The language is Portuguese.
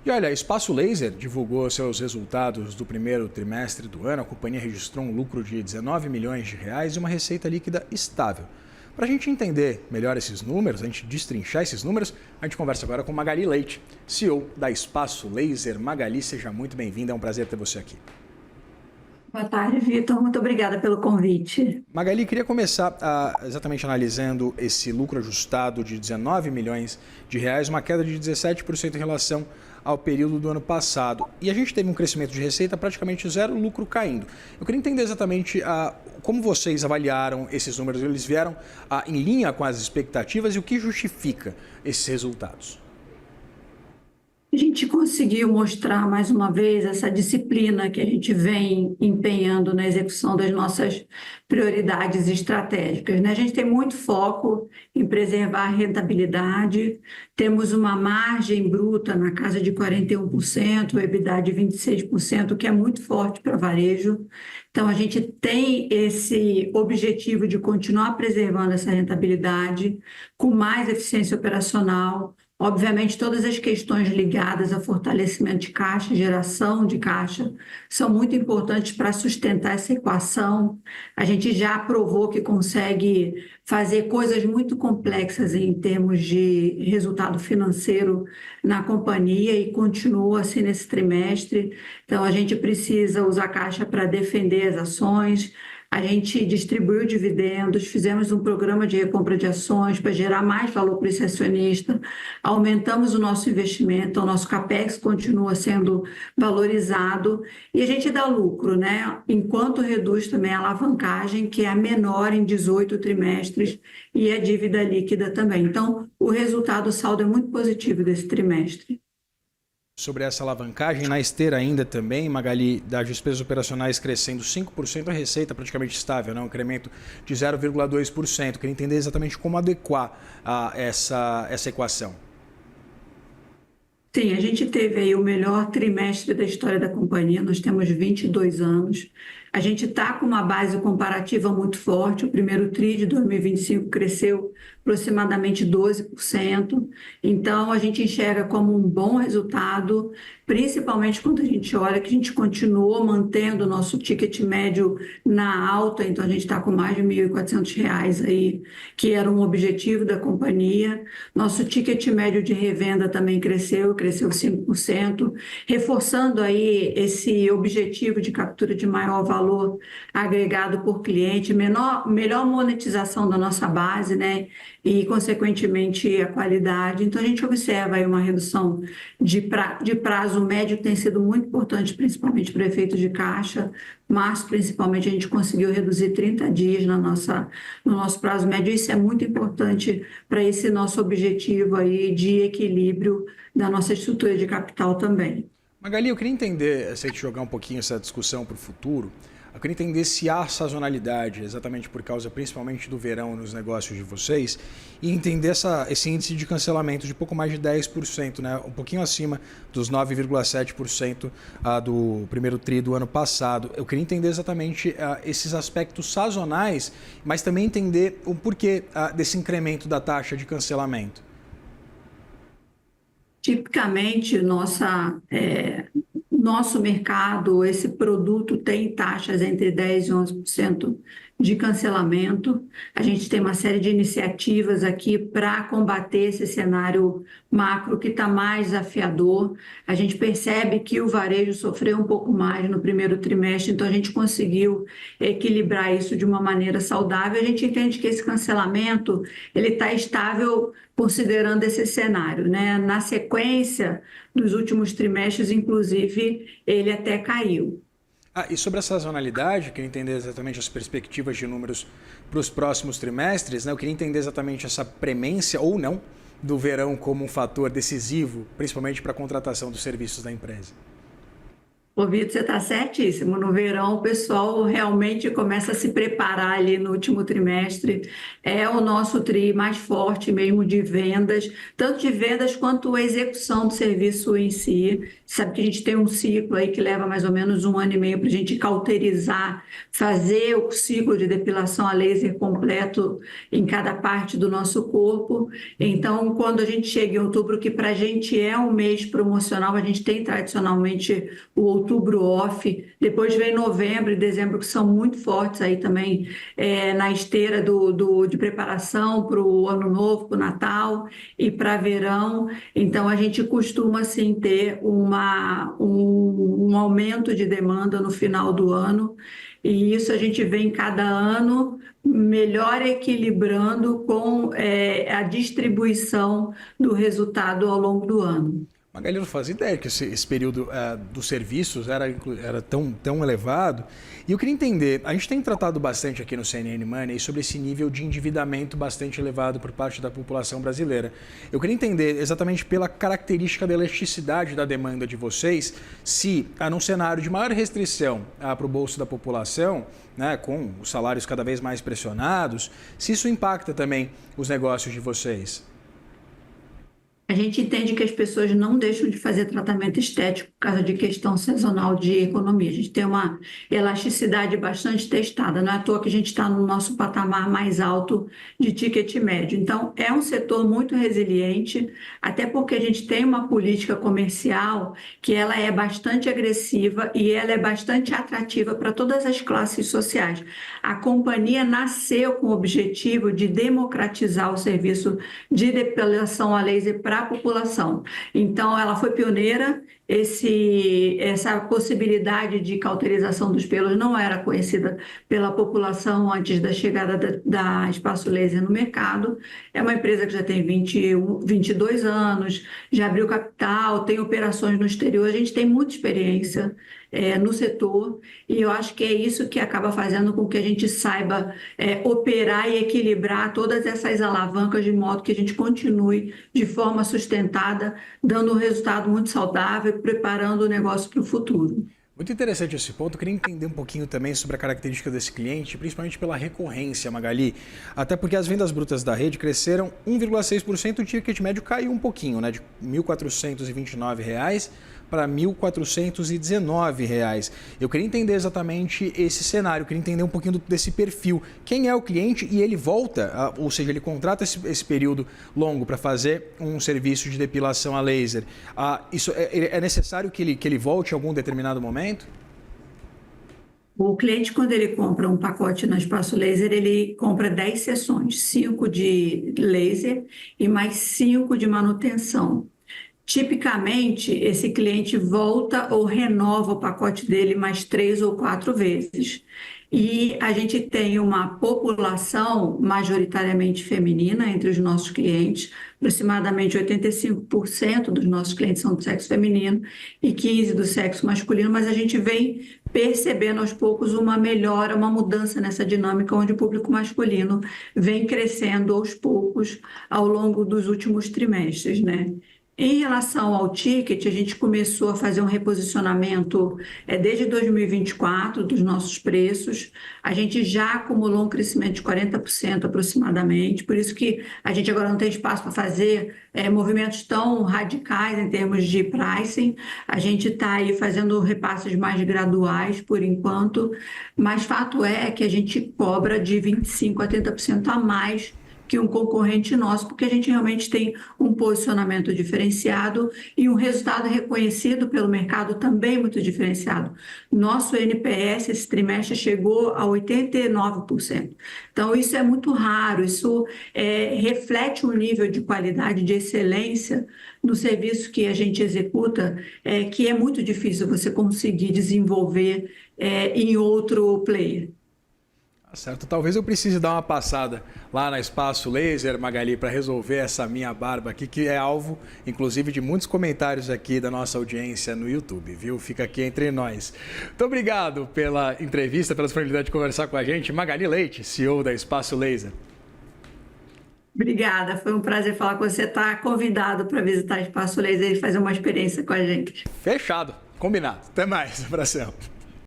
E olha, a Espaço Laser divulgou seus resultados do primeiro trimestre do ano. A companhia registrou um lucro de 19 milhões de reais e uma receita líquida estável. Para a gente entender melhor esses números, a gente destrinchar esses números, a gente conversa agora com Magali Leite, CEO da Espaço Laser. Magali, seja muito bem-vinda, é um prazer ter você aqui. Boa tarde, Vitor. Muito obrigada pelo convite. Magali, queria começar exatamente analisando esse lucro ajustado de 19 milhões de reais, uma queda de 17% em relação ao período do ano passado. E a gente teve um crescimento de receita praticamente zero, lucro caindo. Eu queria entender exatamente como vocês avaliaram esses números. Eles vieram em linha com as expectativas e o que justifica esses resultados? A gente conseguiu mostrar mais uma vez essa disciplina que a gente vem empenhando na execução das nossas prioridades estratégicas, né? A gente tem muito foco em preservar a rentabilidade, temos uma margem bruta na casa de 41%, EBITDA de 26%, que é muito forte para varejo. Então, a gente tem esse objetivo de continuar preservando essa rentabilidade com mais eficiência operacional. Obviamente, todas as questões ligadas a fortalecimento de caixa, geração de caixa, são muito importantes para sustentar essa equação. A gente já provou que consegue fazer coisas muito complexas em termos de resultado financeiro na companhia e continua assim nesse trimestre. Então, a gente precisa usar caixa para defender as ações. A gente distribuiu dividendos, fizemos um programa de recompra de ações para gerar mais valor para esse acionista, aumentamos o nosso investimento, o nosso CAPEX continua sendo valorizado e a gente dá lucro, né? Enquanto reduz também a alavancagem, que é a menor em 18 trimestres, e a dívida líquida também. Então, o resultado, o saldo é muito positivo desse trimestre. Sobre essa alavancagem, na esteira ainda também, Magali, das despesas operacionais crescendo 5%, a receita praticamente estável, né? Um incremento de 0,2%. Queria entender exatamente como adequar essa equação. Sim, a gente teve aí o melhor trimestre da história da companhia, nós temos 22 anos. A gente está com uma base comparativa muito forte, o primeiro TRI de 2025 cresceu aproximadamente 12%, então a gente enxerga como um bom resultado, principalmente quando a gente olha que a gente continuou mantendo o nosso ticket médio na alta, então a gente está com mais de R$ 1.400 aí, que era um objetivo da companhia. Nosso ticket médio de revenda também cresceu 5%, reforçando aí esse objetivo de captura de maior valor agregado por cliente, melhor monetização da nossa base, né? E, consequentemente, a qualidade. Então, a gente observa aí uma redução de prazo médio, que tem sido muito importante, principalmente para efeito de caixa, mas, principalmente, a gente conseguiu reduzir 30 dias no nosso prazo médio. Isso é muito importante para esse nosso objetivo aí de equilíbrio da nossa estrutura de capital também. Magali, eu queria entender, se a gente jogar um pouquinho essa discussão para o futuro, eu queria entender se há sazonalidade, exatamente por causa principalmente do verão nos negócios de vocês, e entender esse índice de cancelamento de pouco mais de 10%, né? Um pouquinho acima dos 9,7% do primeiro TRI do ano passado. Eu queria entender exatamente esses aspectos sazonais, mas também entender o porquê desse incremento da taxa de cancelamento. Tipicamente, nosso mercado, esse produto tem taxas entre 10% e 11% de cancelamento. A gente tem uma série de iniciativas aqui para combater esse cenário macro que está mais desafiador. A gente percebe que o varejo sofreu um pouco mais no primeiro trimestre, então a gente conseguiu equilibrar isso de uma maneira saudável. A gente entende que esse cancelamento ele está estável considerando esse cenário, né? Na sequência, nos últimos trimestres, inclusive, ele até caiu. E sobre a sazonalidade, queria entender exatamente as perspectivas de números para os próximos trimestres, né? Eu queria entender exatamente essa premência ou não do verão como um fator decisivo, principalmente para a contratação dos serviços da empresa. Ô, Vitor, você está certíssimo. No verão, o pessoal realmente começa a se preparar ali no último trimestre. É o nosso TRI mais forte mesmo de vendas, tanto de vendas quanto a execução do serviço em si. Sabe que a gente tem um ciclo aí que leva mais ou menos 1 ano e meio para a gente cauterizar, fazer o ciclo de depilação a laser completo em cada parte do nosso corpo. Então, quando a gente chega em outubro, que para a gente é um mês promocional, a gente tem tradicionalmente o outubro off, depois vem novembro e dezembro, que são muito fortes aí também na esteira de preparação para o ano novo, para o Natal e para verão. Então, a gente costuma, assim, ter um aumento de demanda no final do ano, e isso a gente vem cada ano melhor equilibrando com a distribuição do resultado ao longo do ano. Magali, não fazia ideia que esse período dos serviços era tão elevado. E eu queria entender, a gente tem tratado bastante aqui no CNN Money sobre esse nível de endividamento bastante elevado por parte da população brasileira. Eu queria entender exatamente pela característica da elasticidade da demanda de vocês, se, num cenário de maior restrição para o bolso da população, né, com os salários cada vez mais pressionados, se isso impacta também os negócios de vocês. A gente entende que as pessoas não deixam de fazer tratamento estético por causa de questão sazonal de economia. A gente tem uma elasticidade bastante testada. Não é à toa que a gente está no nosso patamar mais alto de ticket médio. Então, é um setor muito resiliente, até porque a gente tem uma política comercial que ela é bastante agressiva e ela é bastante atrativa para todas as classes sociais. A companhia nasceu com o objetivo de democratizar o serviço de depilação a laser para a população. Então, ela foi pioneira. Essa possibilidade de cauterização dos pelos não era conhecida pela população antes da chegada da Espaço Laser no mercado. É uma empresa que já tem 22 anos, já abriu capital, tem operações no exterior, a gente tem muita experiência no setor, e eu acho que é isso que acaba fazendo com que a gente saiba operar e equilibrar todas essas alavancas de modo que a gente continue de forma sustentada, dando um resultado muito saudável e preparando o negócio para o futuro. Muito interessante esse ponto. Eu queria entender um pouquinho também sobre a característica desse cliente, principalmente pela recorrência, Magali. Até porque as vendas brutas da rede cresceram 1,6%, o ticket médio caiu um pouquinho, né, de R$ 1.429 para R$ 1.419. Eu queria entender exatamente esse cenário, eu queria entender um pouquinho desse perfil. Quem é o cliente e ele volta, ou seja, ele contrata esse período longo para fazer um serviço de depilação a laser. Isso é necessário que ele volte em algum determinado momento? O cliente, quando ele compra um pacote na Espaço Laser, ele compra 10 sessões, 5 de laser e mais 5 de manutenção. Tipicamente, esse cliente volta ou renova o pacote dele mais 3 ou 4 vezes. E a gente tem uma população majoritariamente feminina entre os nossos clientes, aproximadamente 85% dos nossos clientes são do sexo feminino e 15% do sexo masculino, mas a gente vem percebendo aos poucos uma melhora, uma mudança nessa dinâmica, onde o público masculino vem crescendo aos poucos ao longo dos últimos trimestres, né? Em relação ao ticket, a gente começou a fazer um reposicionamento desde 2024 dos nossos preços. A gente já acumulou um crescimento de 40% aproximadamente, por isso que a gente agora não tem espaço para fazer movimentos tão radicais em termos de pricing. A gente está aí fazendo repasses mais graduais por enquanto, mas fato é que a gente cobra de 25% a 30% a mais que um concorrente nosso, porque a gente realmente tem um posicionamento diferenciado e um resultado reconhecido pelo mercado também muito diferenciado. Nosso NPS esse trimestre chegou a 89%. Então, isso é muito raro, isso reflete um nível de qualidade, de excelência no serviço que a gente executa, que é muito difícil você conseguir desenvolver em outro player. Certo, talvez eu precise dar uma passada lá na Espaço Laser, Magali, para resolver essa minha barba aqui, que é alvo, inclusive, de muitos comentários aqui da nossa audiência no YouTube, viu? Fica aqui entre nós. Muito obrigado pela entrevista, pela disponibilidade de conversar com a gente. Magali Leite, CEO da Espaço Laser. Obrigada, foi um prazer falar com você. Está convidado para visitar Espaço Laser e fazer uma experiência com a gente. Fechado. Combinado. Até mais. Abração.